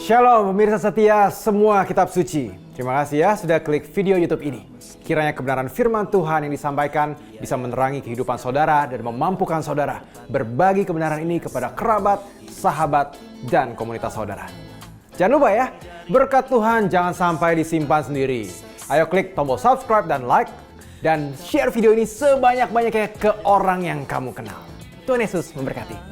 Shalom pemirsa setia semua kitab suci. Terima kasih ya sudah klik video YouTube ini. Kiranya kebenaran firman Tuhan yang disampaikan bisa menerangi kehidupan saudara dan memampukan saudara berbagi kebenaran ini kepada kerabat, sahabat, dan komunitas saudara. Jangan lupa ya, berkat Tuhan jangan sampai disimpan sendiri. Ayo klik tombol subscribe dan like, dan share video ini sebanyak-banyaknya ke orang yang kamu kenal. Tuhan Yesus memberkati.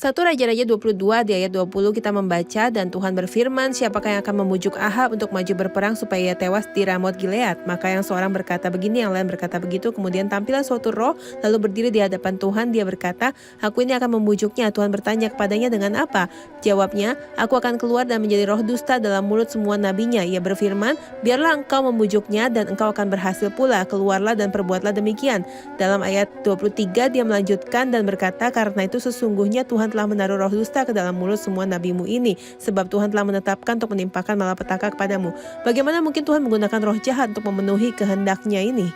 Satu Raja-Raja 22 di ayat 20 kita membaca, dan Tuhan berfirman, siapakah yang akan membujuk Ahab untuk maju berperang supaya ia tewas di Ramot Gilead? Maka yang seorang berkata begini, yang lain berkata begitu. Kemudian tampillah suatu roh lalu berdiri di hadapan Tuhan. Dia berkata, aku ini akan membujuknya. Tuhan bertanya kepadanya, dengan apa? Jawabnya, aku akan keluar dan menjadi roh dusta dalam mulut semua nabinya. Ia berfirman, biarlah engkau membujuknya dan engkau akan berhasil pula. Keluarlah dan perbuatlah demikian. Dalam ayat 23 dia melanjutkan dan berkata, karena itu sesungguhnya Tuhan telah menaruh roh dusta ke dalam mulut semua nabimu ini, sebab Tuhan telah menetapkan untuk menimpakan malapetaka kepadamu. Bagaimana mungkin Tuhan menggunakan roh jahat untuk memenuhi kehendaknya ini?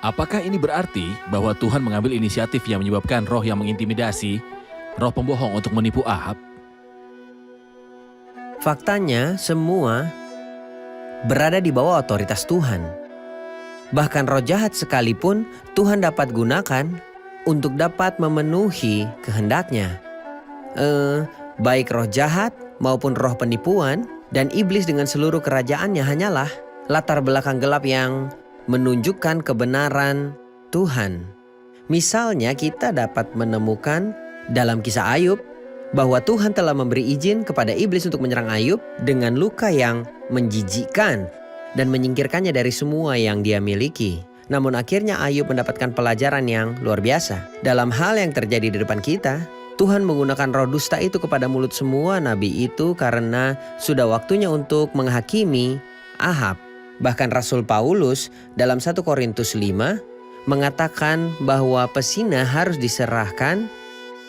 Apakah ini berarti bahwa Tuhan mengambil inisiatif yang menyebabkan roh yang mengintimidasi, roh pembohong untuk menipu Ahab? Faktanya, semua berada di bawah otoritas Tuhan. Bahkan roh jahat sekalipun Tuhan dapat gunakan untuk dapat memenuhi kehendaknya. Baik roh jahat maupun roh penipuan dan iblis dengan seluruh kerajaannya hanyalah latar belakang gelap yang menunjukkan kebenaran Tuhan. Misalnya kita dapat menemukan dalam kisah Ayub bahwa Tuhan telah memberi izin kepada iblis untuk menyerang Ayub dengan luka yang menjijikkan dan menyingkirkannya dari semua yang dia miliki. Namun akhirnya Ayub mendapatkan pelajaran yang luar biasa. Dalam hal yang terjadi di depan kita, Tuhan menggunakan roh dusta itu kepada mulut semua nabi itu karena sudah waktunya untuk menghakimi Ahab. Bahkan Rasul Paulus dalam 1 Korintus 5 mengatakan bahwa pesina harus diserahkan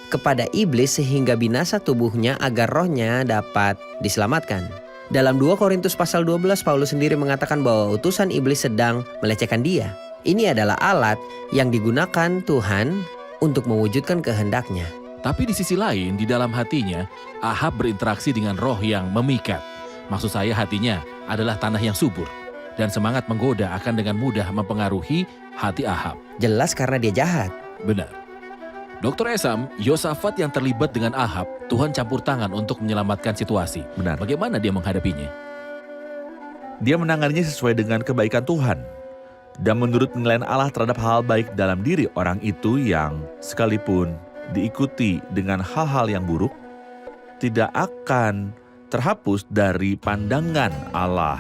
kepada iblis sehingga binasa tubuhnya agar rohnya dapat diselamatkan. Dalam 2 Korintus pasal 12 Paulus sendiri mengatakan bahwa utusan iblis sedang melecehkan dia. Ini adalah alat yang digunakan Tuhan untuk mewujudkan kehendaknya. Tapi di sisi lain, di dalam hatinya, Ahab berinteraksi dengan roh yang memikat. Maksud saya hatinya adalah tanah yang subur. Dan semangat menggoda akan dengan mudah mempengaruhi hati Ahab. Jelas karena dia jahat. Benar. Dr. Esam, Yosafat yang terlibat dengan Ahab, Tuhan campur tangan untuk menyelamatkan situasi. Benar. Bagaimana dia menghadapinya? Dia menanganinya sesuai dengan kebaikan Tuhan. Dan menurut penilaian Allah terhadap hal baik dalam diri orang itu yang sekalipun diikuti dengan hal-hal yang buruk, tidak akan terhapus dari pandangan Allah.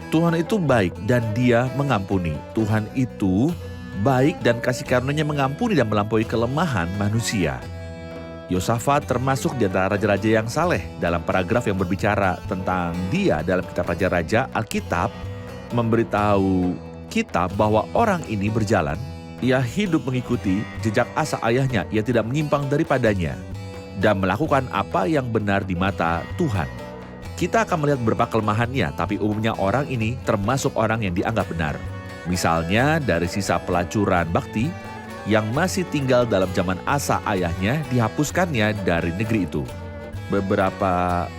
Tuhan itu baik dan dia mengampuni. Tuhan itu baik dan kasih karunia-Nya mengampuni dan melampaui kelemahan manusia. Yosafat termasuk di antara raja-raja yang saleh. Dalam paragraf yang berbicara tentang dia dalam kitab Raja-Raja, Alkitab memberitahu kita bahwa orang ini berjalan, ia hidup mengikuti jejak Asa ayahnya, ia tidak menyimpang daripadanya, dan melakukan apa yang benar di mata Tuhan. Kita akan melihat beberapa kelemahannya, tapi umumnya orang ini termasuk orang yang dianggap benar. Misalnya dari sisa pelacuran bakti yang masih tinggal dalam zaman Asa ayahnya, dihapuskannya dari negeri itu. Beberapa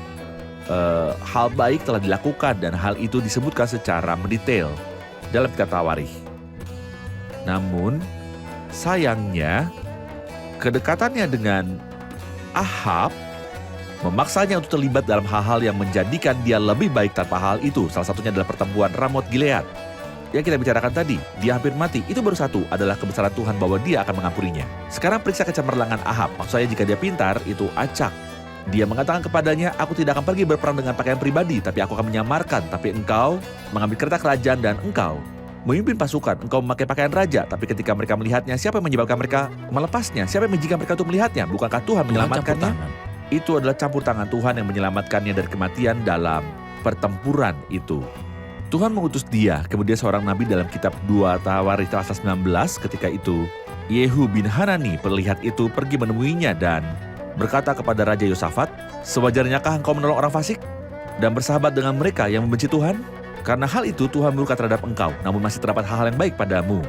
hal baik telah dilakukan dan hal itu disebutkan secara mendetail dalam kitab Tawarikh. Namun sayangnya kedekatannya dengan Ahab memaksanya untuk terlibat dalam hal-hal yang menjadikan dia lebih baik tanpa hal itu. Salah satunya adalah pertempuran Ramot Gilead yang kita bicarakan tadi. Dia hampir mati. Itu baru satu, adalah kebesaran Tuhan bahwa dia akan mengampuninya. Sekarang periksa kecemerlangan Ahab. Maksud saya jika dia pintar, itu acak. Dia mengatakan kepadanya, aku tidak akan pergi berperang dengan pakaian pribadi, tapi aku akan menyamarkan. Tapi engkau mengambil kereta kerajaan dan engkau memimpin pasukan. Engkau memakai pakaian raja, tapi ketika mereka melihatnya, siapa yang menyebabkan mereka melepasnya? Siapa yang mengizinkan mereka untuk melihatnya? Bukankah Tuhan menyelamatkannya? Itu adalah campur tangan Tuhan yang menyelamatkannya dari kematian dalam pertempuran itu. Tuhan mengutus dia, kemudian seorang nabi dalam kitab 2 Tawarikh pasal 19 ketika itu. Yehu bin Hanani perlihat itu pergi menemuinya dan berkata kepada Raja Yosafat, sewajarnyakah engkau menolong orang fasik dan bersahabat dengan mereka yang membenci Tuhan? Karena hal itu Tuhan murka terhadap engkau, namun masih terdapat hal-hal yang baik padamu.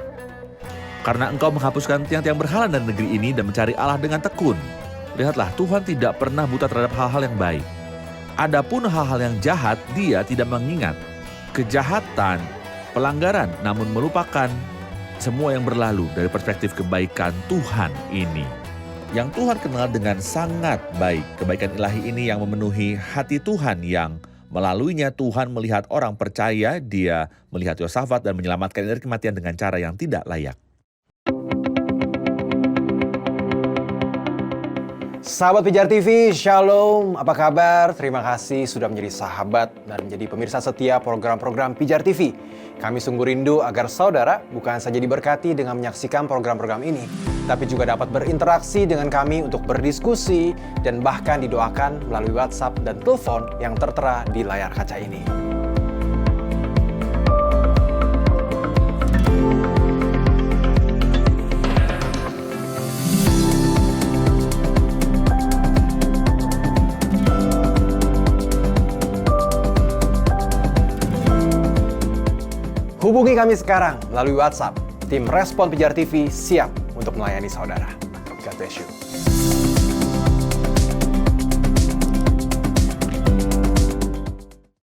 Karena engkau menghapuskan tiang-tiang berhala dari negeri ini dan mencari Allah dengan tekun. Lihatlah, Tuhan tidak pernah buta terhadap hal-hal yang baik. Adapun hal-hal yang jahat, Dia tidak mengingat. Kejahatan, pelanggaran, namun melupakan semua yang berlalu dari perspektif kebaikan Tuhan ini. Yang Tuhan kenal dengan sangat baik. Kebaikan ilahi ini yang memenuhi hati Tuhan, yang melaluinya Tuhan melihat orang percaya. Dia melihat Yosafat dan menyelamatkan dari kematian dengan cara yang tidak layak. Sahabat Pijar TV, Shalom, apa kabar? Terima kasih sudah menjadi sahabat dan menjadi pemirsa setia program-program Pijar TV. Kami sungguh rindu agar saudara bukan saja diberkati dengan menyaksikan program-program ini, tapi juga dapat berinteraksi dengan kami untuk berdiskusi dan bahkan didoakan melalui WhatsApp dan telepon yang tertera di layar kaca ini. Hubungi kami sekarang melalui WhatsApp. Tim Respon Pijar TV siap untuk melayani saudara. God bless you.